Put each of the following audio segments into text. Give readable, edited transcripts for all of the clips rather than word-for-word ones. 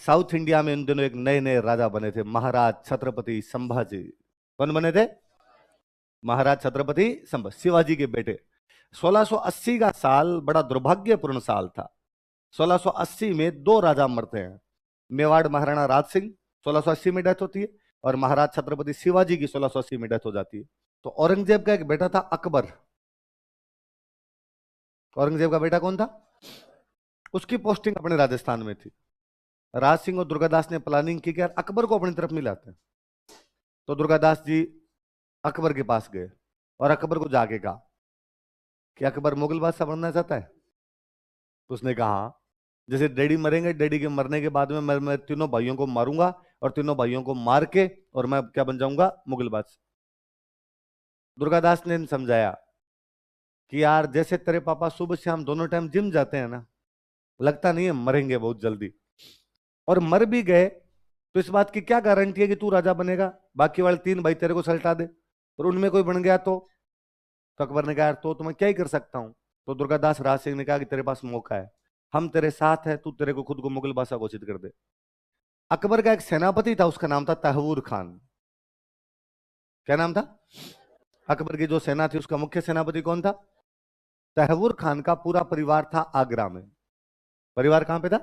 South India में उन दिनों एक नए नए राजा बने थे, महाराज छत्रपति संभाजी। कौन बने थे? महाराज छत्रपति संभाजी, शिवाजी के बेटे। 1680 का साल बड़ा दुर्भाग्यपूर्ण साल था। 1680 में दो राजा मरते हैं। मेवाड़ महाराणा राज सिंह 1680 में डेथ होती है, और महाराज छत्रपति शिवाजी की 1680 में डेथ हो जाती है। तो औरंगजेब का एक बेटा था अकबर। औरंगजेब का बेटा कौन था? उसकी पोस्टिंग अपने राजस्थान में थी। राज सिंह और दुर्गादास ने प्लानिंग की कि यार अकबर को अपनी तरफ मिलाते हैं। तो दुर्गादास जी अकबर के पास गए और अकबर को जाके कहा कि अकबर मुगल बादशाह बनना चाहता है। तो उसने कहा जैसे डैडी मरेंगे, डैडी के मरने के बाद में मैं तीनों भाइयों को मारूंगा, और तीनों भाइयों को मार के और मैं क्या बन जाऊंगा? मुगल बादशाह। दुर्गादास ने समझाया कि यार जैसे तेरे पापा सुबह शाम दोनों टाइम जिम जाते हैं ना, लगता नहीं है मरेंगे बहुत जल्दी। और मर भी गए तो इस बात की क्या गारंटी है कि तू राजा बनेगा? बाकी वाले तीन भाई तेरे को सल्टा दे और उनमें कोई बन गया तो अकबर ने कहा यार तो मैं क्या ही कर सकता हूं। तो दुर्गादास राज सिंह ने कहा कि तेरे पास मौका है, हम तेरे साथ है, तू तेरे को खुद को मुगल बादशाह घोषित कर दे। अकबर का एक सेनापति था, उसका नाम था तहवूर खान। क्या नाम था? अकबर की जो सेना थी उसका मुख्य सेनापति कौन था? तहवूर खान का पूरा परिवार था आगरा में। परिवार कहां पे था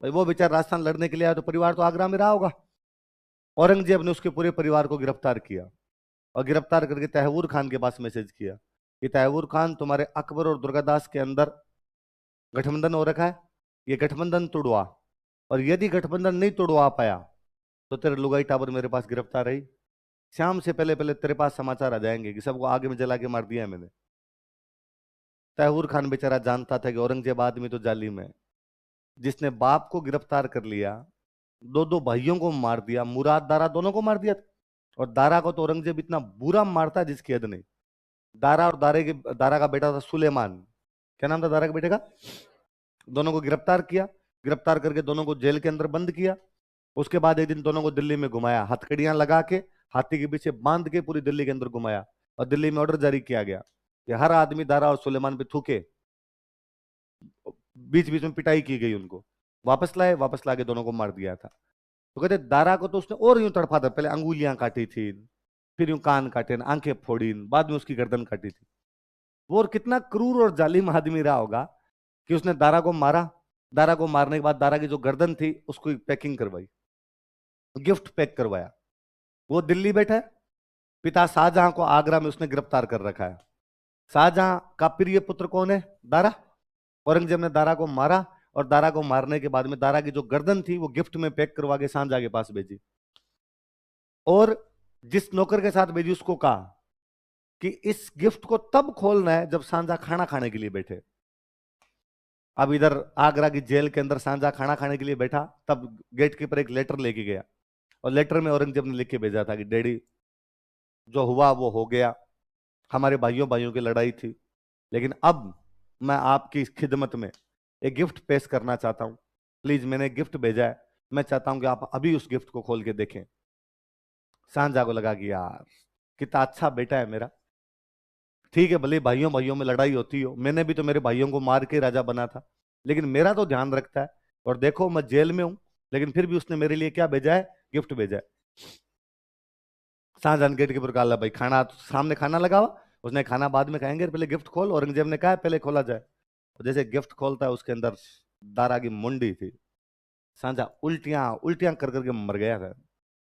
भाई? वो बेचारा राजस्थान लड़ने के लिए आया तो परिवार तो आगरा में रहा होगा। औरंगजेब ने उसके पूरे परिवार को गिरफ्तार किया, और गिरफ्तार करके तहवूर खान के पास मैसेज किया कि तहवूर खान, तुम्हारे अकबर और दुर्गादास के अंदर गठबंधन हो रखा है, ये गठबंधन तोड़वा, और यदि गठबंधन नहीं तोड़वा पाया तो तेरे लुगाई टाबर मेरे पास गिरफ्तार रही, शाम से पहले पहले तेरे पास समाचार आ जाएंगे कि सबको आगे में जला के मार दिया है मैंने। तैमूर खान बेचारा जानता था कि औरंगजेब आदमी तो जालिम है, जिसने बाप को गिरफ्तार कर लिया, दो दो भाइयों को मार दिया, मुराद दारा दोनों को मार दिया। और दारा को तो औरंगजेब इतना बुरा मारता है जिसकी हद नहीं। दारा और दारा का बेटा था सुलेमान। क्या नाम था दारा के बेटे का? दोनों को गिरफ्तार किया, गिरफ्तार करके दोनों को जेल के अंदर बंद किया। उसके बाद एक दिन दोनों को दिल्ली में घुमाया, हथकड़ियां लगा के हाथी के पीछे बांध के पूरी दिल्ली के अंदर घुमाया, और दिल्ली में ऑर्डर जारी किया गया कि हर आदमी दारा और सुलेमान पे थूके। बीच बीच में पिटाई की गई, उनको वापस लाए, वापस लाके दोनों को मार दिया था। तो कहते दारा को तो उसने और यूं तड़पा था, पहले अंगुलियां काटी थी, फिर यूं कान काटे, आंखें फोड़ी, बाद में उसकी गर्दन काटी थी। वो और कितना क्रूर और जालिम आदमी रहा होगा कि उसने दारा को मारा। दारा को मारने के बाद दारा की जो गर्दन थी उसको पैकिंग करवाई, गिफ्ट पैक करवाया। वो दिल्ली बैठा है, पिता शाहजहां को आगरा में उसने गिरफ्तार कर रखा है। शाहजहां का प्रिय पुत्र कौन है? दारा। औरंगजेब ने दारा को मारा, और दारा को मारने के बाद में दारा की जो गर्दन थी वो गिफ्ट में पैक करवा के शाहजहां के पास भेजी, और जिस नौकर के साथ भेजी उसको कहा कि इस गिफ्ट को तब खोलना है जब शाहजहां खाना खाने के लिए बैठे। अब इधर आगरा की जेल के अंदर शाहजहां खाना खाने के लिए बैठा, तब गेट कीपर एक लेटर लेके गया, और लेटर में औरंगजेब ने लिख के भेजा था कि डैडी, जो हुआ वो हो गया, हमारे भाइयों भाइयों की लड़ाई थी, लेकिन अब मैं आपकी खिदमत में एक गिफ्ट पेश करना चाहता हूं। प्लीज, मैंने एक गिफ्ट भेजा है, मैं चाहता हूं कि आप अभी उस गिफ्ट को खोल के देखें। शाहजहां को लगा कि यार कितना अच्छा बेटा है मेरा। ठीक है, भले भाइयों भाइयों में लड़ाई होती हो, मैंने भी तो मेरे भाइयों को मार के राजा बना था, लेकिन मेरा तो ध्यान रखता है। और देखो मैं जेल में हूं, लेकिन फिर भी उसने मेरे लिए क्या भेजा है? गिफ्ट भेजा है। शाहजहां गेट के ऊपर कहा भाई खाना तो सामने खाना लगा हुआ, उसने खाना बाद में खाएंगे, पहले गिफ्ट खोल। औरंगजेब ने कहा पहले खोला जाए। तो जैसे गिफ्ट खोलता है, उसके अंदर दारा की मुंडी थी। शाहजहां उल्टियां उल्टियां कर करके मर गया था।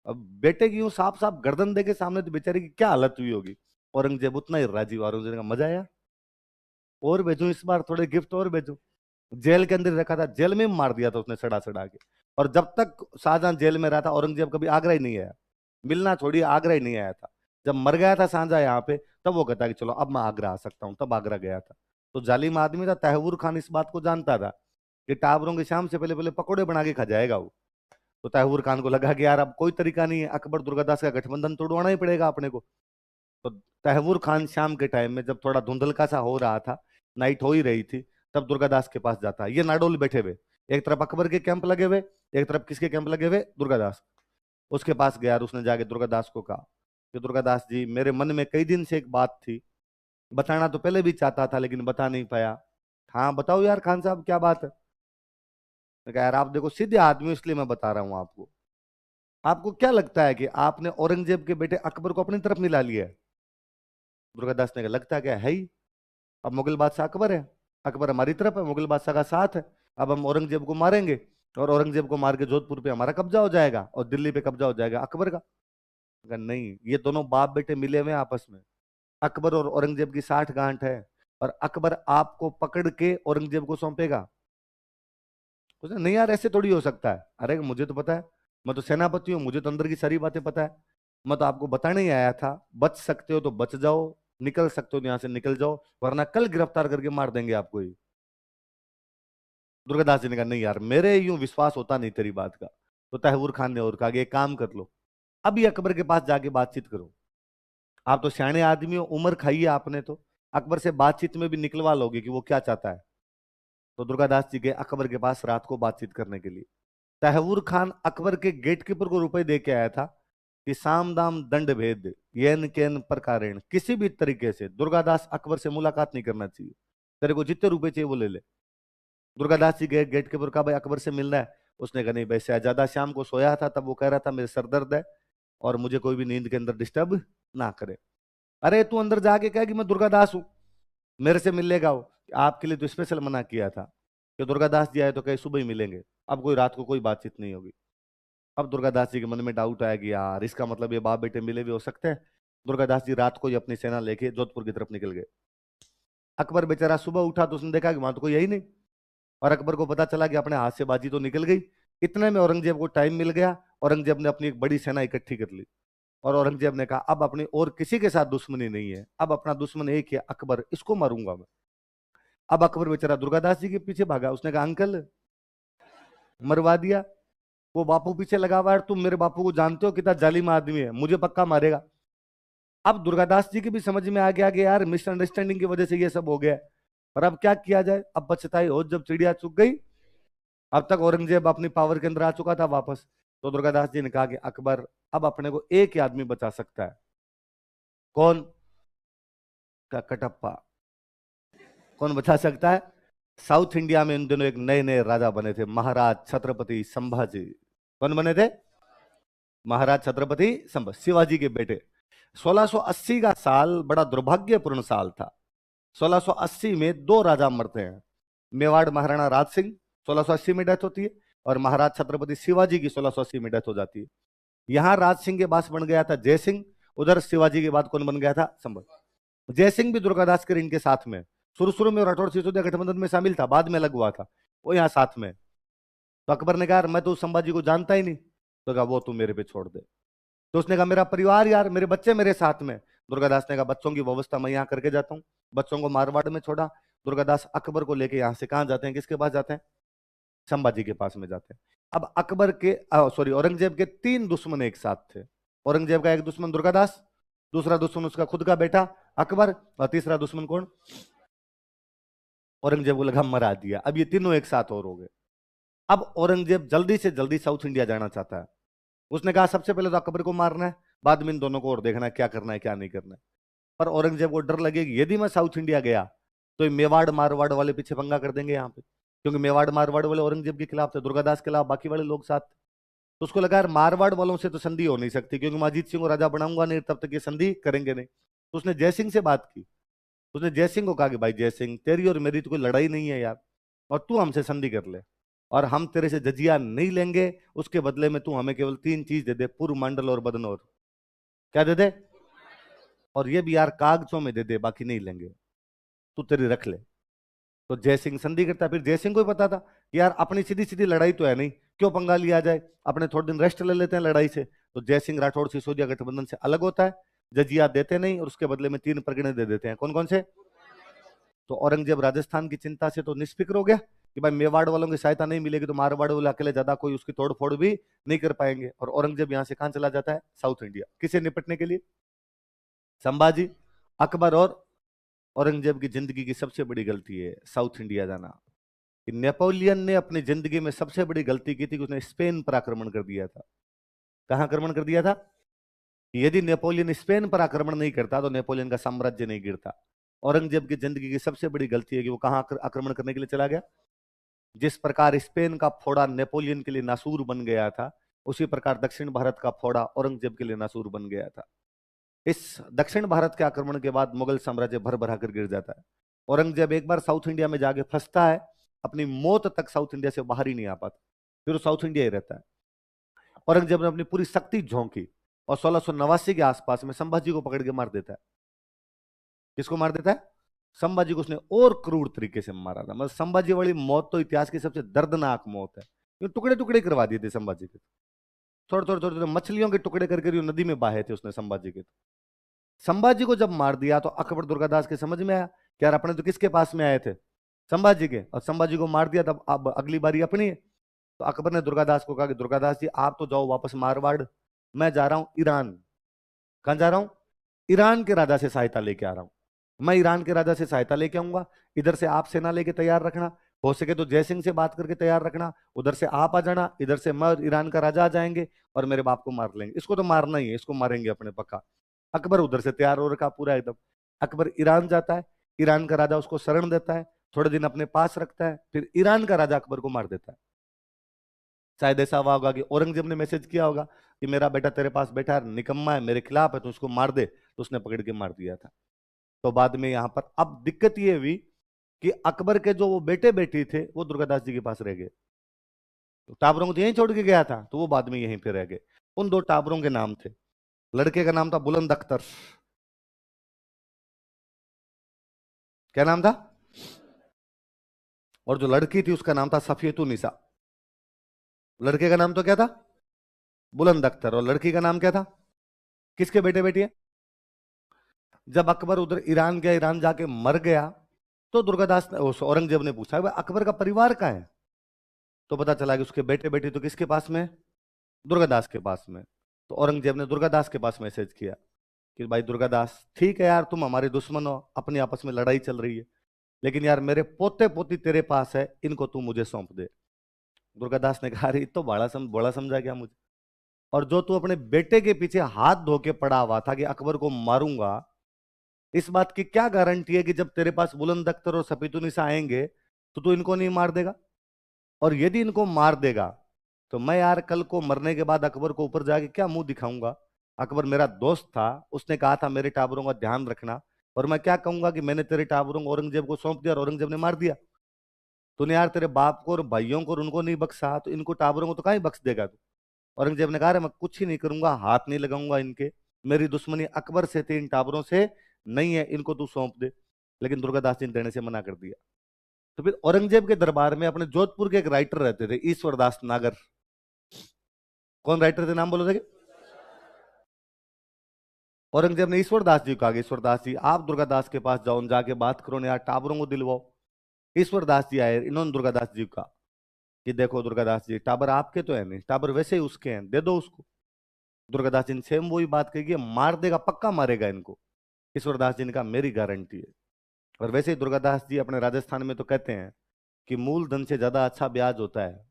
अब बेटे की यूं साफ साफ गर्दन देके सामने, तो बेचारे की क्या हालत हुई होगी। औरंगजेब उतना ही राजी हुआ। औरंगजेब का मजा आया, और भेजू इस बार थोड़े गिफ्ट और भेजू। जेल के अंदर रखा था, जेल में मार दिया था उसने सड़ा सड़ा के। और जब तक शाहजहां जेल में रहा था, औरंगजेब कभी आगरा ही नहीं आया, मिलना छोड़िए आगरा ही नहीं आया था। जब मर गया था शाहजहां यहाँ पे, तब वो कहता कि चलो अब मैं आगरा आ सकता हूँ, तब आगरा गया था। तो जालिम आदमी था। तहवूर खान इस बात को जानता था कि टाबरों की शाम से पहले पहले पकौड़े बना के खा जाएगा वो। तो तहवूर खान को लगा कि यार अब कोई तरीका नहीं है, अकबर दुर्गादास का गठबंधन तोड़वाना ही पड़ेगा अपने को। तो तहवूर खान शाम के टाइम में जब थोड़ा धुंधलका सा हो रहा था, नाइट हो ही रही थी, तब दुर्गादास के पास जाता है। ये नाडोल बैठे हुए, एक तरफ अकबर के कैंप लगे हुए, एक तरफ किसके कैंप लगे हुए? दुर्गादास। उसके पास गया और उसने जाके दुर्गादास को कहा कि दुर्गादास जी, मेरे मन में कई दिन से एक बात थी, बताना तो पहले भी चाहता था लेकिन बता नहीं पाया। हाँ बताओ यार खान साहब, क्या बात है? मैं कहा यार आप देखो सीधे आदमी हो, इसलिए मैं बता रहा हूं आपको। आपको क्या लगता है कि आपने औरंगजेब के बेटे अकबर को अपनी तरफ मिला लिया है? दुर्गादास ने कहा लगता क्या है ही। अब मुगल बादशाह अकबर है, अकबर हमारी तरफ है, मुगल बादशाह का साथ है। अब हम औरंगजेब को मारेंगे और औरंगजेब को मार के जोधपुर पे हमारा कब्जा हो जाएगा और दिल्ली पे कब्जा हो जाएगा अकबर का। कहा, नहीं, ये दोनों बाप बेटे मिले हुए हैं आपस में। अकबर और औरंगजेब की 60 गांठ है, और अकबर आपको पकड़ के औरंगजेब को सौंपेगा? उसने नहीं यार ऐसे थोड़ी हो सकता है। अरे मुझे तो पता है, मैं तो सेनापति हूँ, मुझे तो अंदर की सारी बातें पता है। मैं तो आपको बताने ही आया था, बच सकते हो तो बच जाओ, निकल सकते हो तो यहाँ से निकल जाओ, वरना कल गिरफ्तार करके मार देंगे आपको ही। दुर्गादास जी ने कहा नहीं यार, मेरे यूं विश्वास होता नहीं तेरी बात का। तो तहवूर खान ने और कहा कि एक काम कर लो, अभी अकबर के पास जाके बातचीत करो। आप तो सियाने आदमी हो, उम्र खाई है आपने, तो अकबर से बातचीत में भी निकलवा लोगे कि वो क्या चाहता है। तो दुर्गादास जी गए अकबर के पास रात को बातचीत करने के लिए। तहवूर खान अकबर के गेटकीपर को रुपए दे के आया था कि साम दाम दंड भेद येन केन प्रकारेण, किसी भी तरीके से दुर्गादास अकबर से मुलाकात नहीं करना चाहिए, तेरे को जितने रुपए चाहिए वो ले ले। दुर्गादास जी गए गेटकीपर का, भाई अकबर से मिलना है। उसने कहा नहीं भाई, शहजादा शाम को सोया था तब वो कह रहा था मेरे सर दर्द है और मुझे कोई भी नींद के अंदर डिस्टर्ब ना करे। अरे तू अंदर जाके कह कि मैं दुर्गादास हूं, मेरे से मिल लेगा वो। आपके लिए तो स्पेशल मना किया था कि दुर्गादास जी आए तो कहीं सुबह ही मिलेंगे, अब कोई रात को कोई बातचीत नहीं होगी। अब दुर्गादास जी के मन में डाउट आया कि यार इसका मतलब ये बाप बेटे मिले भी हो सकते हैं। दुर्गादास जी रात को ही अपनी सेना लेके जोधपुर की तरफ निकल गए। अकबर बेचारा सुबह उठा तो उसने देखा कि वहां तो कोई यही नहीं, और अकबर को पता चला कि अपने हाथ से बाजी तो निकल गई। इतने में औरंगजेब को टाइम मिल गया, औरंगजेब ने अपनी एक बड़ी सेना इकट्ठी कर ली। और औरंगजेब ने कहा अब अपनी और किसी के साथ दुश्मनी नहीं है, अब अपना दुश्मन एक है अकबर, इसको मारूंगा मैं। अब अकबर बेचारा दुर्गादास जी के पीछे भागा, उसने कहा अंकल मरवा दिया, वो बापू पीछे लगा हुआ है, तुम मेरे बापू को जानते हो कितना जालिम आदमी है, मुझे पक्का मारेगा। अब दुर्गादास जी की भी समझ में आ गया कि यार मिसअंडरस्टैंडिंग की वजह से ये सब हो गया है। पर अब क्या किया जाए, अब पछताई हो जब चिड़िया चुग गई। अब तक औरंगजेब अपनी पावर के अंदर आ चुका था वापस। तो दुर्गादास जी ने कहा कि अकबर अब अपने को एक ही आदमी बचा सकता है। कौन? का कटप्पा। कौन बचा सकता है? साउथ इंडिया में इन दिनों एक नए नए राजा बने थे, महाराज छत्रपति संभाजी। कौन बने थे? महाराज छत्रपति संभाजी, शिवाजी के बेटे। 1680 का साल बड़ा दुर्भाग्यपूर्ण साल था। 1680 में दो राजा मरते हैं। मेवाड़ महाराणा राज सिंह 1680 में डेथ होती है, और महाराज छत्रपति शिवाजी की 1680 में डेथ हो जाती है। यहां राज सिंह के पास बन गया था जय सिंह, उधर शिवाजी के बाद कौन बन गया था? संभल। जय सिंह भी दुर्गादास के इनके साथ में, शुरू शुरू में राठौर सिसोदिया गठबंधन में शामिल था, बाद में अलग हुआ था, वो यहाँ साथ में। तो अकबर ने कहा मैं तो संभाजी को जानता ही नहीं। तो कहा वो तू मेरे पे छोड़ दे। तो उसने कहा मेरा परिवार यार, मेरे बच्चे मेरे साथ में। दुर्गादास ने कहा बच्चों की व्यवस्था मैं यहाँ करके जाता हूँ। बच्चों को मारवाड़ में छोड़ा। दुर्गादास अकबर को लेके यहाँ से कहाँ जाते हैं, किसके पास जाते हैं? संभाजी के पास में जाते हैं। अब अकबर के सॉरी औरंगजेब के तीन दुश्मन एक साथ थे। औरंगजेब का एक दुश्मन दुर्गादास, दूसरा दुश्मन उसका खुद का बेटा अकबर, और तीसरा दुश्मन कौन? औरंगजेब को लगा मरा दिया, अब ये तीनों एक साथ और हो गए। अब औरंगजेब जल्दी से जल्दी साउथ इंडिया जाना चाहता है। उसने कहा सबसे पहले तो अकबर को मारना है, बाद में इन दोनों को और देखना है क्या करना है क्या नहीं करना है। पर औरंगजेब को डर लगेगी यदि मैं साउथ इंडिया गया तो ये मेवाड़ मारवाड़ वाले पीछे पंगा कर देंगे यहाँ पे, क्योंकि मेवाड़ मारवाड़ वाले औरंगजेब के खिलाफ थे, दुर्गादास के खिलाफ बाकी वाले लोग साथ थे। तो उसको लगा यार मारवाड़ वालों से तो संधि हो नहीं सकती, क्योंकि मैं अजीत सिंह को राजा बनाऊंगा नहीं तब तक ये संधि करेंगे नहीं। तो उसने जय सिंह से बात की। उसने जय सिंह को कहा कि भाई जय सिंह, तेरी और मेरी तो कोई लड़ाई नहीं है यार, और तू हमसे संधि कर ले, और हम तेरे से जजिया नहीं लेंगे, उसके बदले में तू हमें केवल तीन चीज दे दे, पूर्व मंडल और बदनौर। क्या दे दे? और ये भी यार कागजों में दे दे, बाकी नहीं लेंगे, तू तेरी रख ले। तो जय सिंह संधि करता। फिर जय सिंह को ही पता था कि यार अपनी सीधी सीधी लड़ाई तो है नहीं, क्यों पंगा लिया जाए, अपने थोड़े दिन रेस्ट ले लेते हैं लड़ाई से। तो जय सिंह राठौड़ सिसोदिया गठबंधन से अलग होता है, जजिया देते नहीं, और उसके बदले में तीन परगने दे देते हैं। कौन कौन से? तो औरंगजेब राजस्थान की चिंता से तो निष्फिक्र हो गया कि भाई मेवाड़ वालों की सहायता नहीं मिलेगी तो मारवाड़ वाले अकेले ज्यादा कोई उसकी तोड़ फोड़ भी नहीं कर पाएंगे। और औरंगजेब यहां से कहां चला जाता है? South India. किसे निपटने के लिए? संभाजी, अकबर और औरंगजेब की जिंदगी की सबसे बड़ी गलती है साउथ इंडिया जाना। कि नेपोलियन ने अपनी जिंदगी में सबसे बड़ी गलती की थी कि उसने स्पेन पर आक्रमण कर दिया था। कहां आक्रमण कर दिया था? कि यदि नेपोलियन स्पेन पर आक्रमण नहीं करता तो नेपोलियन का साम्राज्य नहीं गिरता। औरंगजेब की जिंदगी की सबसे बड़ी गलती है कि वो कहां आक्रमण करने के लिए चला गया? जिस प्रकार स्पेन का फोड़ा नेपोलियन के लिए नासूर बन गया था, उसी प्रकार दक्षिण भारत का फोड़ा औरंगजेब के लिए नासूर बन गया था। इस दक्षिण भारत के आक्रमण के बाद मुगल साम्राज्य भर भरा कर गिर जाता है। औरंगजेब एक बार साउथ इंडिया में जाके फंसता है, अपनी मौत तक साउथ इंडिया से बाहर ही नहीं आ पाता, फिर वो साउथ इंडिया ही रहता है। औरंगजेब ने अपनी पूरी शक्ति झोंकी और 1689 के आसपास में संभाजी को पकड़ के मार देता है। किसको मार देता है? संभाजी को उसने और क्रूर तरीके से मारा था। मतलब संभाजी वाली मौत तो इतिहास की सबसे दर्दनाक मौत है। ये टुकड़े टुकड़े करवा दिए थे संभाजी के, थोड़े थोड़े थोड़े मछलियों के टुकड़े करके नदी में बहाए थे उसने संभाजी के। संभाजी को जब मार दिया तो अकबर दुर्गादास के समझ में आया कि यार अपने तो किसके पास में आए थे? संभाजी के। और संभाजी को मार दिया, तब अब अगली बारी अपनी है। तो अकबर ने दुर्गादास को कहा कि दुर्गादास जी आप तो जाओ वापस मारवाड़, मैं जा रहा हूं ईरान। कहां जा रहा हूं? ईरान के राजा से सहायता लेके आ रहा हूं। मैं ईरान के राजा से सहायता लेके आऊंगा, इधर से आप सेना लेके तैयार रखना, हो सके तो जयसिंह से बात करके तैयार रखना, उधर से आप आ जाना, इधर से मैं और ईरान का राजा आ जाएंगे और मेरे बाप को मार लेंगे। इसको तो मारना ही है, इसको मारेंगे अपने पक्का। अकबर उधर से तैयार हो रखा पूरा एकदम। अकबर ईरान जाता है, ईरान का राजा उसको शरण देता है, थोड़े दिन अपने पास रखता है, फिर ईरान का राजा अकबर को मार देता है। शायद ऐसा हुआ होगा कि औरंगजेब ने मैसेज किया होगा कि मेरा बेटा तेरे पास बैठा है, निकम्मा है, मेरे खिलाफ है, तो उसको मार दे, तो उसने पकड़ के मार दिया था। तो बाद में यहां पर अब दिक्कत यह हुई कि अकबर के जो वो बेटे बेटी थे वो दुर्गादास जी के पास रह गए। तो टाबरों को तो यहीं छोड़ के गया था, तो वो बाद में यहीं पे रह गए। उन दो टाबरों के नाम थे, लड़के का नाम था बुलंद अख्तर। क्या नाम था? और जो लड़की थी उसका नाम था सफियतुन निसा। लड़के का नाम तो क्या था? बुलंद अख्तर। और लड़की का नाम क्या था? किसके बेटे बेटी है? जब अकबर उधर ईरान गया, ईरान जाके मर गया, तो दुर्गादास ने औरंगजेब ने पूछा अकबर का परिवार कहाँ है? तो पता चला कि उसके बेटे बेटी तो किसके पास में? दुर्गादास के पास में। तो औरंगजेब ने दुर्गादास के पास मैसेज किया कि भाई दुर्गादास, ठीक है यार, तुम हमारे दुश्मन हो, अपनी आपस में लड़ाई चल रही है, लेकिन यार मेरे पोते पोती तेरे पास है, इनको तू मुझे सौंप दे। दुर्गादास ने कहा अरे तो बड़ा समझा क्या मुझे? और जो तू अपने बेटे के पीछे हाथ धो के पड़ा हुआ था कि अकबर को मारूंगा, इस बात की क्या गारंटी है कि जब तेरे पास बुलंद अख्तर और सफीतुनिसा आएंगे तो तू इनको नहीं मार देगा? और यदि इनको मार देगा तो मैं यार कल को मरने के बाद अकबर को ऊपर जाके क्या मुंह दिखाऊंगा? अकबर मेरा दोस्त था, उसने कहा था मेरे टाबरों का ध्यान रखना, और मैं क्या कहूंगा कि मैंने तेरे टाबरों को औरंगजेब को सौंप दिया और औरंगजेब ने मार दिया। तूने यार तेरे बाप को और भाइयों को और उनको नहीं बख्शा, तो इनको टाबरों को तो कहीं बख्श देगा तू? औरंगजेब ने कहा मैं कुछ ही नहीं करूंगा, हाथ नहीं लगाऊंगा इनके, मेरी दुश्मनी अकबर से थी, इन टाबरों से नहीं है, इनको तू सौंप दे। लेकिन दुर्गादास जी ने देने से मना कर दिया। तो फिर औरंगजेब के दरबार में अपने जोधपुर के एक राइटर रहते थे, ईश्वरदास नागर। कौन राइटर थे, नाम बोलो थे? औरंगजेब ने ईश्वरदास जी को कहा, ईश्वरदास जी आप दुर्गादास के पास जाओ, जाके बात करो ना यार, टाबरों को दिलवाओ। ईश्वरदास जी आए, इन्होंने दुर्गादास जी को कहा कि देखो दुर्गादास जी, टाबर आपके तो है नहीं, टाबर वैसे ही उसके हैं, दे दो उसको। दुर्गादास जी ने सेम वही बात कही कि मार देगा, पक्का मारेगा इनको। ईश्वरदास जी ने कहा मेरी गारंटी है। और वैसे ही दुर्गादास जी अपने राजस्थान में तो कहते हैं कि मूलधन से ज्यादा अच्छा ब्याज होता है,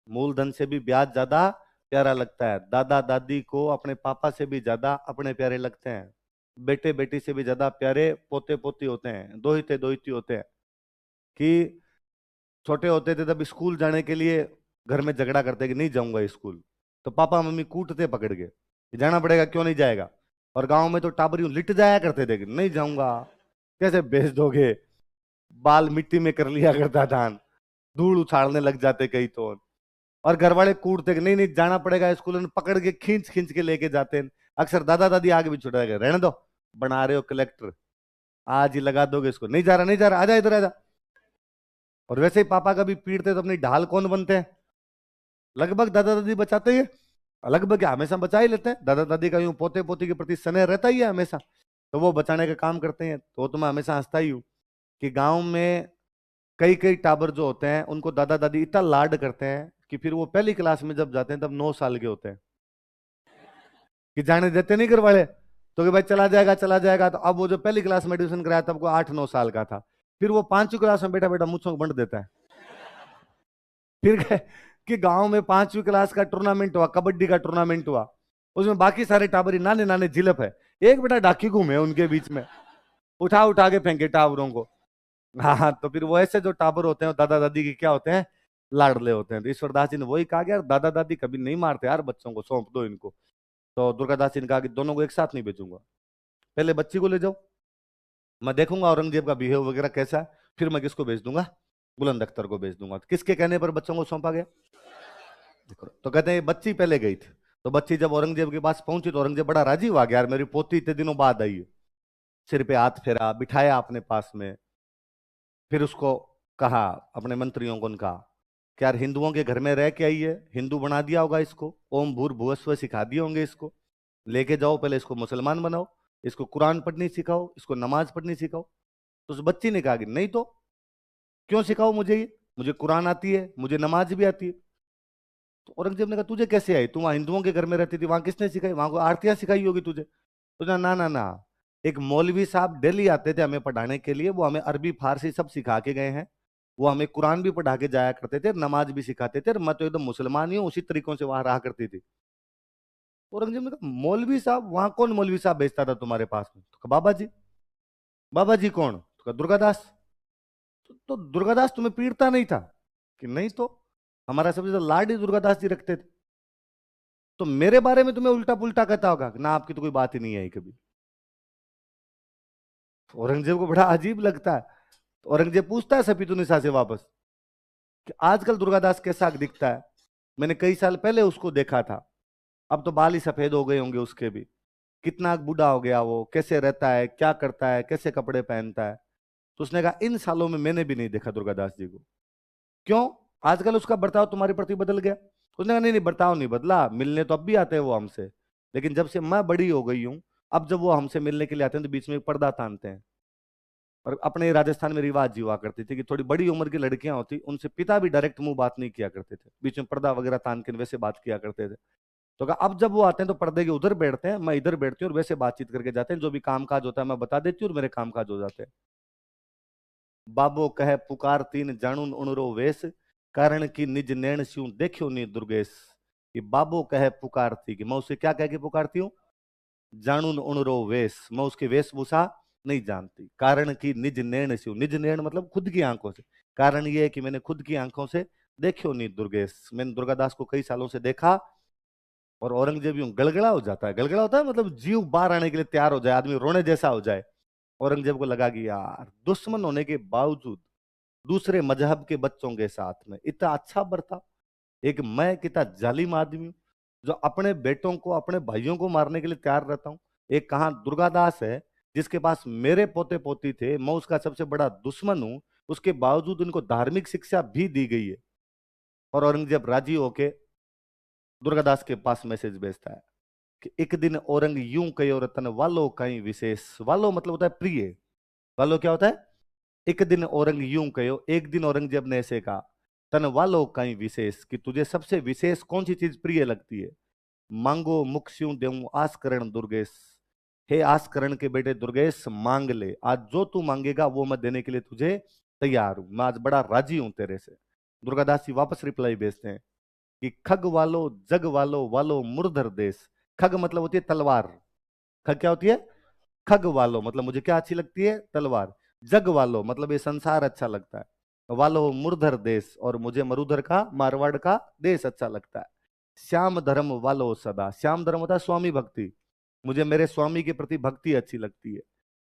मूलधन से भी ब्याज ज्यादा प्यारा लगता है। दादा दादी को अपने पापा से भी ज्यादा अपने प्यारे लगते हैं, बेटे बेटी से भी ज्यादा प्यारे पोते पोती होते हैं, दोहिते दोहिती होते हैं। कि छोटे होते थे तब स्कूल जाने के लिए घर में झगड़ा करते कि नहीं जाऊंगा स्कूल, तो पापा मम्मी कूटते पकड़ के कि जाना पड़ेगा, क्यों नहीं जाएगा? और गांव में तो टाबर यूं लिट जाया करते थे कि नहीं जाऊंगा, कैसे भेज दोगे? बाल मिट्टी में कर लिया करता था, धूल उछालने लग जाते कई तो। और घर वाले कूटते कि नहीं नहीं जाना पड़ेगा स्कूल, में पकड़ के खींच खींच के लेके जाते हैं। अक्सर दादा दादी आगे भी छुड़ा गए, रहने दो, बना रहे हो कलेक्टर, आज ही लगा दोगे इसको, नहीं जा रहा नहीं जा रहा, आजा इधर आजा। और वैसे ही पापा का भी पीटते तो अपनी ढाल कौन बनते हैं? लगभग दादा दादी बचाते ही, लगभग क्या, हमेशा बचा ही लेते हैं। दादा दादी का यूं पोते पोती के प्रति स्नेह रहता ही है हमेशा, तो वो बचाने का काम करते हैं। तो मैं हमेशा हंसता ही हूँ कि गांव में कई कई टाबर जो होते हैं उनको दादा दादी इतना लाड करते हैं कि फिर वो पहली क्लास में जब जाते हैं तब 9 साल के होते हैं, कि जाने देते नहीं घर वाले, तो कि भाई चला जाएगा चला जाएगा। तो अब वो जो पहली क्लास में एडमिशन कराया तब को 8-9 साल का था, फिर वो 5वीं क्लास में बेटा बेटा मुझको बंट देता है। फिर कि गांव में 5वीं क्लास का टूर्नामेंट हुआ, कबड्डी का टूर्नामेंट हुआ, उसमें बाकी सारे टाबरी नाने नाने जिलप है, एक बेटा डाकी घूमे उनके बीच में, उठा उठा के फेंके टाबरों को। हाँ हाँ, तो फिर वो ऐसे जो टाबर होते हैं दादा दादी के क्या होते हैं, लाडले होते हैं। तो ईश्वरदास जी ने वही कहा कि यार दादा दादी कभी नहीं मारते यार बच्चों को, सौंप दो इनको। तो दुर्गादास जी ने कहा कि दोनों को एक साथ नहीं भेजूंगा, पहले बच्ची को ले जाओ, मैं देखूंगा औरंगजेब का बिहेव वगैरह कैसा है, फिर मैं किसको भेज दूंगा, बुलंद अख्तर को भेज दूंगा। तो किसके कहने पर बच्चों को सौंपा गया, देखो। तो कहते हैं बच्ची पहले गई थी, तो बच्ची जब औरंगजेब के पास पहुंची तो औरंगजेब बड़ा राजी हुआ कि यार मेरी पोती इतने दिनों बाद आई है। सिर पे हाथ फेरा, बिठाया अपने पास में, फिर उसको कहा, अपने मंत्रियों को कहा कि यार हिंदुओं के घर में रह के आई है, हिंदू बना दिया होगा इसको, ओम भूर भुवस्व सिखा दिए होंगे इसको, लेके जाओ पहले इसको मुसलमान बनाओ, इसको कुरान पढ़नी सिखाओ, इसको नमाज पढ़नी सिखाओ। तो उस बच्ची ने कहा कि नहीं तो, क्यों सिखाओ मुझे ये, मुझे कुरान आती है, मुझे नमाज भी आती है। तो औरंगजेब ने कहा तुझे कैसे आई, तू वहां हिंदुओं के घर में रहती थी, वहां किसने सिखाई, वहां को आरतियां सिखाई होगी तुझे। तो ना ना ना, एक मौलवी साहब दिल्ली आते थे हमें पढ़ाने के लिए, वो हमें अरबी फारसी सब सिखा के गए हैं, वो हमें कुरान भी पढ़ा के जाया करते थे, नमाज भी सिखाते थे, और मैं तो एकदम मुसलमान ही हूँ, उसी तरीकों से वहां रहा करती थी। तो औरंगजेब ने कहा मौलवी साहब, वहां कौन मौलवी साहब भेजता था तुम्हारे पास में, तो कहा बाबा जी। बाबा जी कौन, तो कहा दुर्गादास। तो दुर्गादास तुम्हें पीड़ता नहीं था, कि नहीं तो, हमारा सबसे ज्यादा लाड ही दुर्गादास जी रखते थे, तो मेरे बारे में तुम्हें उल्टा पुल्टा कहता होगा ना, आपकी तो कोई बात ही नहीं आई कभी। औरंगजेब को बड़ा अजीब लगता है। तो औरंगजेब पूछता है सपीतुनिसा से वापस कि आजकल दुर्गादास कैसा दिखता है, मैंने कई साल पहले उसको देखा था, अब तो बाल ही सफेद हो गए होंगे उसके भी, कितना बूढ़ा हो गया वो, कैसे रहता है, क्या करता है, कैसे कपड़े पहनता है। तो उसने कहा इन सालों में मैंने भी नहीं देखा दुर्गादास जी को। क्यों, आजकल उसका बर्ताव तुम्हारे प्रति बदल गया। उसने कहा नहीं नहीं, बर्ताव नहीं बदला, मिलने तो अब भी आते हैं वो हमसे, लेकिन जब से मैं बड़ी हो गई हूँ, अब जब वो हमसे मिलने के लिए आते हैं तो बीच में एक पर्दा तानते हैं। और अपने राजस्थान में रिवाज जी हुआ करती थी कि थोड़ी बड़ी उम्र की लड़कियां होती, उनसे पिता भी डायरेक्ट मुंह बात नहीं किया करते थे, बीच में पर्दा वगैरह तान के वैसे बात किया करते थे। तो कहा अब जब वो आते हैं तो पर्दे के उधर बैठते हैं, मैं इधर बैठती हूँ, और वैसे बातचीत करके जाते हैं, जो भी काम काज होता है मैं बता देती हूँ और मेरे काम काज हो जाते हैं। बाबो कहे पुकार तीन जाणुन उणरो वेश, कारण की निज नैण स्यूं देखियो नी दुर्गेश। कि बाबो कहे पुकारती, कि मैं उसे क्या कह के पुकारती हूँ, जानून उणरो वेश, मैं उसकी वेशभूषा नहीं जानती, कारण की निज नैण स्यूं, निज नैण मतलब खुद की आंखों से, कारण ये है कि मैंने खुद की आंखों से देखियो नी दुर्गेश, मैंने दुर्गादास को कई सालों से देखा। और औरंगजेब यूं गड़गड़ा हो जाता है, गड़गड़ा होता है मतलब जीव बाहर आने के लिए तैयार हो जाए, आदमी रोने जैसा हो जाए। औरंगजेब को लगा कि यार दुश्मन होने के बावजूद दूसरे मजहब के बच्चों के साथ में इतना अच्छा बर्ताव, एक मैं कितना जालिम आदमी हूं, जो अपने बेटों को अपने भाइयों को मारने के लिए तैयार रहता हूं। एक कहां दुर्गादास है जिसके पास मेरे पोते पोती थे, मैं उसका सबसे बड़ा दुश्मन हूं, उसके बावजूद उनको धार्मिक शिक्षा भी दी गई है। और औरंगजेब राजी होके दुर्गादास के पास मैसेज भेजता है कि एक दिन औरंग यूं कयो रतन वालो कहीं विशेष, वालो मतलब होता है प्रिय, वालो क्या होता है, एक दिन औरंग यूं कहो, एक दिन औरंगजेब ने ऐसे कहा, तन वालो कहीं विशेष, कि तुझे सबसे विशेष कौन सी चीज प्रिय लगती है। मांगो मुख स्यूं देऊं आसकरण दुर्गेश, हे आसकरण के बेटे दुर्गेश मांग ले, आज जो तू मांगेगा वो मैं देने के लिए तुझे तैयार हूं, मैं आज बड़ा राजी हूं तेरे से। दुर्गादास जी वापस रिप्लाई भेजते हैं कि खग वालो जग वालो वालो मुरधर देश। खग मतलब होती है तलवार, खग क्या होती है, खग वालो मतलब मुझे क्या अच्छी लगती है, तलवार। जग वालो मतलब ये संसार अच्छा लगता है, वालो मुरधर देश, और मुझे मरुधर का मारवाड़ का देश अच्छा लगता है। श्याम धर्म वालो सदा, श्याम धर्म होता है स्वामी भक्ति, मुझे मेरे स्वामी के प्रति भक्ति अच्छी लगती है।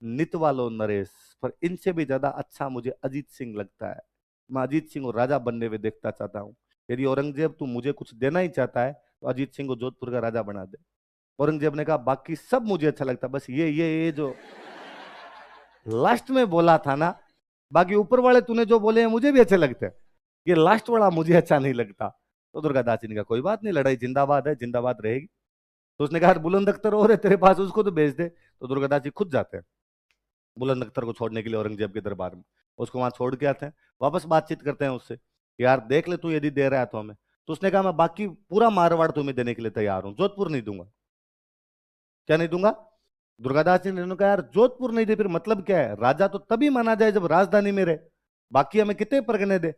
नित वालो नरेश, पर इनसे भी ज्यादा अच्छा मुझे अजीत सिंह लगता है, मैं अजीत सिंह को राजा बनने में देखना चाहता हूँ। यदि औरंगजेब तू मुझे कुछ देना ही चाहता है तो अजीत सिंह को जोधपुर का राजा बना दे। औरंगजेब ने कहा बाकी सब मुझे अच्छा लगता, बस ये जो लास्ट में बोला था ना, बाकी ऊपर वाले तूने जो बोले हैं मुझे भी अच्छे लगते हैं, ये लास्ट वाला मुझे अच्छा नहीं लगता। तो दुर्गादास जी ने कहा कोई बात नहीं, लड़ाई जिंदाबाद है, जिंदाबाद रहेगी। तो उसने कहा बुलंद अख्तर और है तेरे पास, उसको तो भेज दे। तो दुर्गादास जी खुद जाते हैं बुलंद अख्तर को छोड़ने के लिए औरंगजेब के दरबार में, उसको वहां छोड़ के आते हैं, वापस बातचीत करते हैं उससे, यार देख ले तू यदि दे रहा है तो हमें। तो उसने कहा मैं बाकी पूरा मारवाड़ तुम्हें देने के लिए तैयार हूं, जोधपुर नहीं दूंगा। क्या नहीं दूंगा, दुर्गादास जी ने कहा यार जोधपुर नहीं दे फिर मतलब क्या है, राजा तो तभी माना जाए जब राजधानी में रहे, बाकी हमें कितने परगने दे।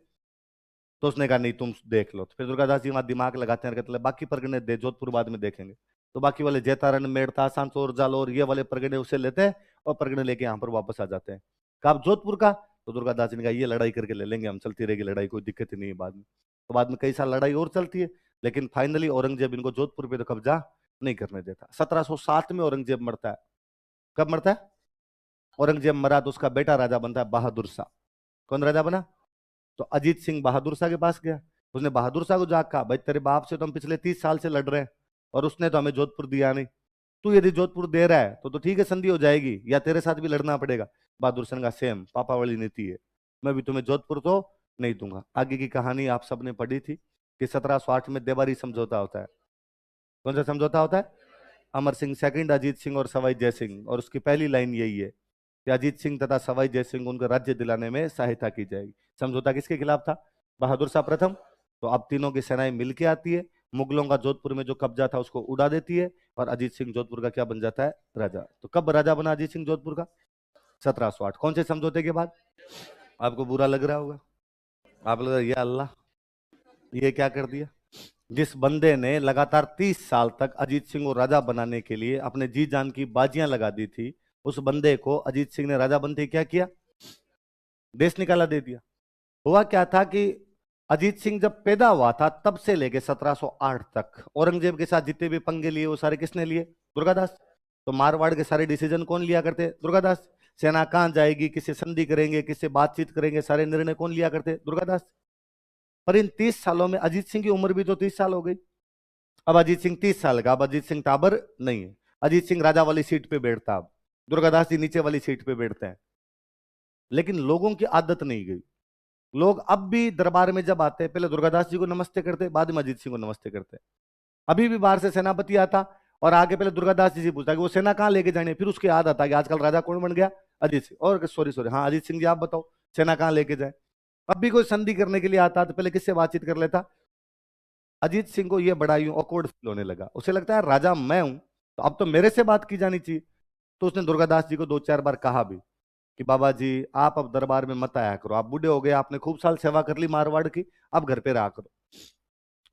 तो उसने कहा नहीं तुम देख लो। तो फिर दुर्गादास जी वहां दिमाग लगाते हैं, कहते हैं बाकी परगने दे, जोधपुर बाद में देखेंगे। तो बाकी वाले जैतारण मेड़ता सांसोर जालोर ये वाले परगने उसे लेते हैं और परगने लेके यहाँ पर वापस आ जाते हैं। कहा अब जोधपुर का, तो दुर्गादास जी ने कहा ये लड़ाई करके ले लेंगे हम, चलती रहेगी लड़ाई, कोई दिक्कत ही नहीं है बाद में। तो बाद में कई साल लड़ाई और चलती है, लेकिन फाइनली औरंगजेब इनको जोधपुर पे तो कब्जा नहीं करने देता। 1707 में औरंगजेब मरता है। कब मरता है? औरंगजेब मरा तो उसका बेटा राजा बनता है बहादुर शाह। कौन राजा बना? तो अजीत सिंह बहादुर शाह के पास गया। उसने बहादुर शाह को जाकर कहा, भाई तेरे बाप से तो हम पिछले 30 साल से लड़ रहे हैं और उसने तो हमें जोधपुर दिया नहीं, तू यदि जोधपुर दे रहा है तो ठीक है, संधि हो जाएगी, या तेरे साथ भी लड़ना पड़ेगा। बहादुर शाह का सेम पापा वाली नीति है, मैं भी तुम्हें जोधपुर तो नहीं दूंगा। आगे की कहानी आप सबने पढ़ी थी कि 1708 में देवारी समझौता होता है। कौन सा समझौता होता है? अमर सिंह सेकंड, अजीत सिंह और सवाई जय सिंह, और उसकी पहली लाइन यही है कि अजीत सिंह तथा सवाई जय सिंह उनको राज्य दिलाने में सहायता की जाएगी। समझौता किसके खिलाफ था? बहादुर शाह प्रथम। तो अब तीनों की सेनाएं मिलके आती है, मुगलों का जोधपुर में जो कब्जा था उसको उड़ा देती है, और अजीत सिंह जोधपुर का क्या बन जाता है? राजा। तो कब राजा बना अजीत सिंह जोधपुर का? 1708। कौन से समझौते के बाद? आपको बुरा लग रहा होगा, आप लग रहा है ये अल्लाह ये क्या कर दिया। जिस बंदे ने लगातार 30 साल तक अजीत सिंह को राजा बनाने के लिए अपने जी जान की बाजियां लगा दी थी, उस बंदे को अजीत सिंह ने राजा बनते ही क्या किया? देश निकाला दे दिया। हुआ क्या था कि अजीत सिंह जब पैदा हुआ था तब से लेके 1708 तक औरंगजेब के साथ जितने भी पंगे लिए वो सारे किसने लिए? दुर्गादास। तो मारवाड़ के सारे डिसीजन कौन लिया करते? दुर्गादास। सेना कहां जाएगी, किससे संधि करेंगे, किससे बातचीत करेंगे, सारे निर्णय कौन लिया करते? दुर्गादास। पर इन 30 सालों में अजीत सिंह की उम्र भी तो 30 साल हो गई। अब अजीत सिंह 30 साल का, अब अजीत सिंह टाबर नहीं है। अजीत सिंह राजा वाली सीट पे बैठता, अब दुर्गादास जी नीचे वाली सीट पे बैठते हैं। लेकिन लोगों की आदत नहीं गई। लोग अब भी दरबार में जब आते हैं पहले दुर्गादास जी को नमस्ते करते, बाद में अजीत सिंह को नमस्ते करते। अभी भी बाहर से सेनापति आता और आगे पहले दुर्गादास जी से पूछता कि वो सेना कहाँ लेके जाने, फिर उसके याद आता कि आजकल राजा कौन बन गया? अजीत सिंह। और सॉरी सॉरी, हाँ अजीत सिंह जी आप बताओ सेना कहाँ लेके जाए। अब भी कोई संधि करने के लिए आता तो पहले किससे बातचीत कर लेता? अजीत सिंह को यह बड़ा यूं ऑकवर्ड फील होने लगा, उसे लगता है राजा मैं हूं तो अब तो मेरे से बात की जानी चाहिए। तो उसने दुर्गादास जी को 2-4 बार कहा भी कि बाबा जी आप अब दरबार में मत आया करो, आप बूढ़े हो गए, आपने खूब साल सेवा कर ली मारवाड़ की, आप घर पे रहा करो।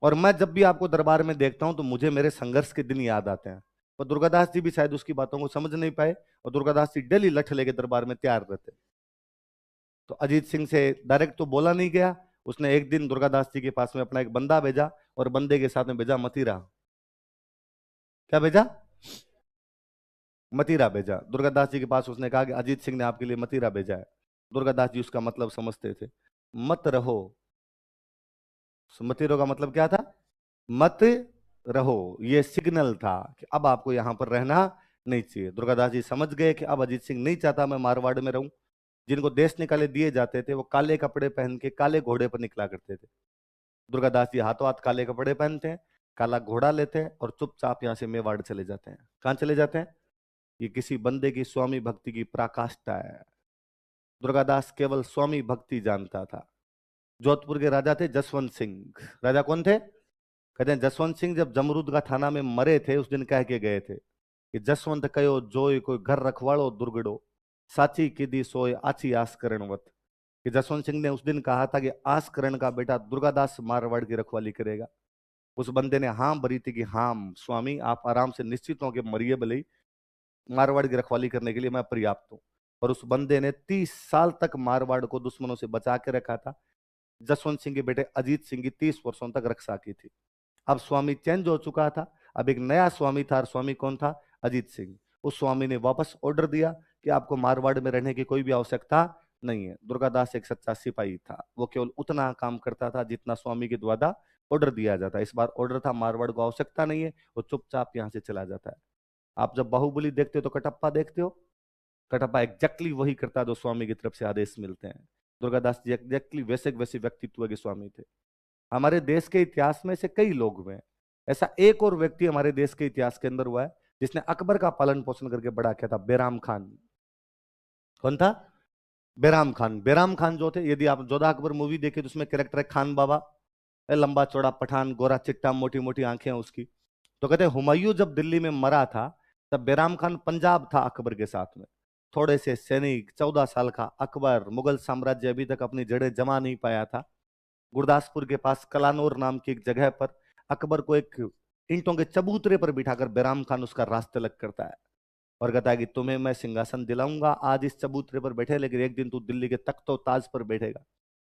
और मैं जब भी आपको दरबार में देखता हूं तो मुझे मेरे संघर्ष के दिन याद आते हैं। और दुर्गादास जी भी शायद उसकी बातों को समझ नहीं पाए, और दुर्गादास जी डेली लठ लेके दरबार में तैयार रहते। तो अजीत सिंह से डायरेक्ट तो बोला नहीं गया, उसने एक दिन दुर्गादास जी के पास में अपना एक बंदा भेजा, और बंदे के साथ में भेजा मतीरा। क्या भेजा? मतीरा भेजा। दुर्गादास जी के पास उसने कहा कि अजीत सिंह ने आपके लिए मतीरा भेजा है। दुर्गादास जी उसका मतलब समझते थे, मत रहो। मतीरो का मतलब क्या था? मत रहो। ये सिग्नल था कि अब आपको यहां पर रहना नहीं चाहिए। दुर्गादास जी समझ गए कि अब अजीत सिंह नहीं चाहता मैं मारवाड़ में रहूं। जिनको देश निकाले दिए जाते थे वो काले कपड़े पहन के काले घोड़े पर निकला करते थे। दुर्गादास जी हाथों हाथ काले कपड़े पहनते हैं, काला घोड़ा लेते हैं और चुपचाप यहां से मेवाड़ चले जाते हैं। कहां चले जाते हैं? ये किसी बंदे की स्वामी भक्ति की पराकाष्ठा है। दुर्गादास केवल स्वामी भक्ति जानता था। जोधपुर के राजा थे जसवंत सिंह। राजा कौन थे? कहते हैं जसवंत सिंह जब जमरूद का थाना में मरे थे उस दिन कह के गए थे कि जसवंत कयो जोय कोई घर रखवाड़ो दुर्गड़ो, साची किदी सोय आची आस करणवत। कि जसवंत सिंह ने उस दिन कहा था कि आस करण का बेटा दुर्गादास मारवाड़ की रखवाली करेगा। उस बंदे ने हाँ भरी थी कि हाँ स्वामी आप आराम से निश्चित हो के मरिए भले ही, मारवाड़ की रखवाली करने के लिए मैं पर्याप्त हूं। और उस बंदे ने 30 साल तक मारवाड़ को दुश्मनों से बचा के रखा था। जसवंत सिंह के बेटे अजीत सिंह की 30 वर्षों तक रक्षा की थी। अब स्वामी चेंज हो चुका था, अब एक नया स्वामी था, और स्वामी कौन था? अजीत सिंह। उस स्वामी ने वापस ऑर्डर दिया कि आपको मारवाड़ में रहने की कोई भी आवश्यकता नहीं है। दुर्गादास एक सच्चा सिपाही था, वो केवल उतना काम करता था जितना स्वामी के द्वारा ऑर्डर दिया जाता है। इस बार ऑर्डर था मारवाड़ को आवश्यकता नहीं है, वो चुपचाप यहाँ से चला जाता है। आप जब बाहुबली देखते हो तो कटप्पा देखते हो, कटप्पा एग्जैक्टली वही करता है जो स्वामी की तरफ से आदेश मिलते हैं। दुर्गादास जी एग्जैक्टली वैसे वैसे व्यक्तित्व के स्वामी थे। हमारे देश के इतिहास में से कई लोग हुए, ऐसा एक और व्यक्ति हमारे देश के इतिहास के अंदर हुआ है जिसने अकबर का पालन पोषण करके बड़ा किया था, बेराम खान। कौन था? बेराम खान। बेराम खान जो थे, यदि आप जोधा अकबर मूवी देखे तो उसमें कैरेक्टर है खान बाबा, लंबा चौड़ा पठान, गोरा चिट्टा, मोटी मोटी आंखें हैं उसकी। तो कहते हैं हुमायूं जब दिल्ली में मरा था तब बेराम खान पंजाब था अकबर के साथ में। थोड़े से सैनिक, 14 साल का अकबर, मुगल साम्राज्य अभी तक अपनी जड़ें जमा नहीं पाया था। गुरदासपुर के पास कलानौर नाम की एक जगह पर अकबर को एक ईंटों के चबूतरे पर बिठाकर बेराम खान उसका रास्ते तलक करता है। और कहता है कि तुम्हें मैं सिंहासन दिलाऊंगा आज इस चबूतरे पर बैठे, लेकिन एक दिन तू दिल्ली के तख्तो ताज पर बैठेगा।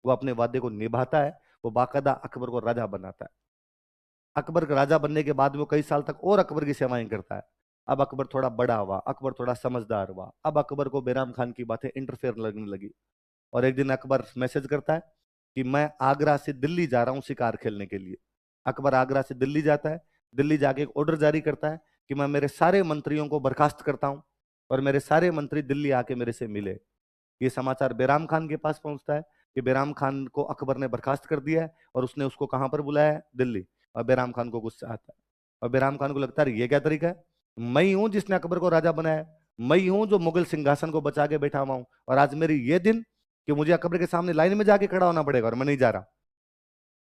वो अपने वादे को निभाता है, वो बाकायदा अकबर को राजा बनाता है। अकबर का राजा बनने के बाद में वो कई साल तक और अकबर की सेवाएं करता है। अब अकबर थोड़ा बड़ा हुआ, अकबर थोड़ा समझदार हुआ, अब अकबर को बैराम खान की बातें इंटरफेयर लगने लगी। और एक दिन अकबर मैसेज करता है कि मैं आगरा से दिल्ली जा रहा हूं शिकार खेलने के लिए। अकबर आगरा से दिल्ली जाता है, दिल्ली जाके एक ऑर्डर जारी करता है कि मैं मेरे सारे मंत्रियों को बर्खास्त करता हूं और मेरे सारे मंत्री दिल्ली आके मेरे से मिले। ये समाचार बैराम खान के पास पहुंचता है कि बैराम खान को अकबर ने बर्खास्त कर दिया है और उसने उसको कहां पर बुलाया है, दिल्ली। और बैराम खान को गुस्सा आता है और बैराम खान को लगता है ये क्या तरीका है, मैं ही हूं जिसने अकबर को राजा बनाया है, मैं ही हूं जो मुगल सिंहासन को बचा के बैठा हुआ हूं, और आज मेरी ये दिन कि मुझे अकबर के सामने लाइन में जाके खड़ा होना पड़ेगा और मैं नहीं जा रहा।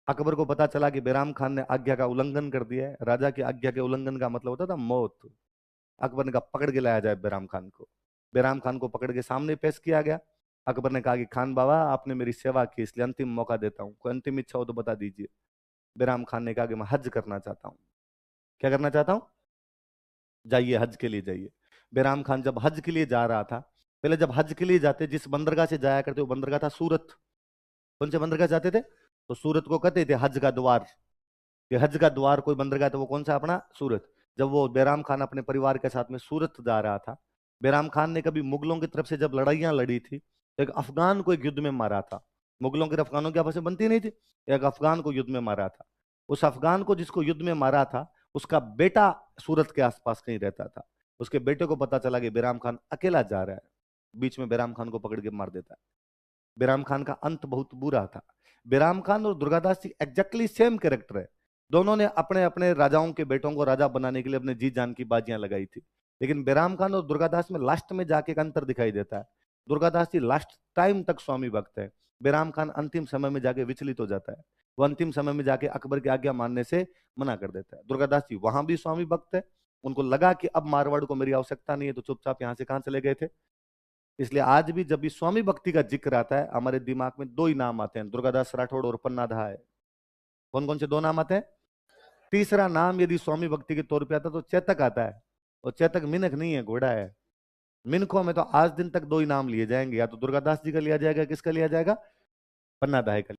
अकबर को पता चला कि बैराम खान ने आज्ञा का उल्लंघन कर दिया है। राजा की आज्ञा के उल्लंघन का मतलब होता था मौत। अकबर ने कहा पकड़ के लाया जाए बैराम खान को। बैराम खान को पकड़ के सामने पेश किया गया। अकबर ने कहा कि खान बाबा आपने मेरी सेवा की, इसलिए अंतिम मौका देता हूँ, कोई अंतिम इच्छा हो तो बता दीजिए। बैराम खान ने कहा कि मैं हज करना चाहता हूँ। क्या करना चाहता हूँ? जाइए हज के लिए जाइए। बैराम खान जब हज के लिए जा रहा था, पहले जब हज के लिए जाते जिस बंदरगाह से जाया करते वो बंदरगाह था सूरत। कौन से बंदरगाह जाते थे? तो सूरत को कहते थे हज का द्वार। कि हज का द्वार कोई बंदरगाह तो वो कौन सा? अपना सूरत। जब वो बैराम खान अपने परिवार के साथ में सूरत जा रहा था, बैराम खान ने कभी मुगलों की तरफ से जब लड़ाइयां लड़ी थी तो एक अफगान को एक युद्ध में मारा था। मुगलों की और अफगानों की आपस में बनती नहीं थी, एक अफगान को युद्ध में मारा था। उस अफगान को जिसको युद्ध में मारा था उसका बेटा सूरत के आसपास कहीं रहता था। उसके बेटे को पता चला कि बैराम खान अकेला जा रहा है, बीच में बैराम खान को पकड़ के मार देता है। बैराम खान का अंत बहुत बुरा था। बैराम खान और दुर्गादास जी एग्जैक्टली सेम कैरेक्टर है। दोनों ने अपने अपने राजाओं के बेटों को राजा बनाने के लिए अपने जी जान की बाजियां लगाई थी, लेकिन बैराम खान और दुर्गादास में लास्ट में जाके एक अंतर दिखाई देता है। दुर्गादास जी लास्ट टाइम तक स्वामी भक्त है, बैराम खान अंतिम समय में जाके विचलित हो जाता है। वो अंतिम समय में जाके अकबर की आज्ञा मानने से मना कर देता है। दुर्गादास जी वहां भी स्वामी भक्त है, उनको लगा कि अब मारवाड़ को मेरी आवश्यकता नहीं है, तो चुपचाप यहां से कहां चले गए थे। इसलिए आज भी जब भी स्वामी भक्ति का जिक्र आता है हमारे दिमाग में दो ही नाम आते हैं, दुर्गादास राठौड़ और पन्ना धा है। कौन कौन से दो नाम आते हैं? तीसरा नाम यदि स्वामी भक्ति के तौर पे आता तो चेतक आता है। और चेतक मिनक नहीं है, घोड़ा है। मिनखों में तो आज दिन तक दो ही नाम लिए जाएंगे, या तो दुर्गादास जी का लिया जाएगा, किसका लिया जाएगा? पन्ना धाय का।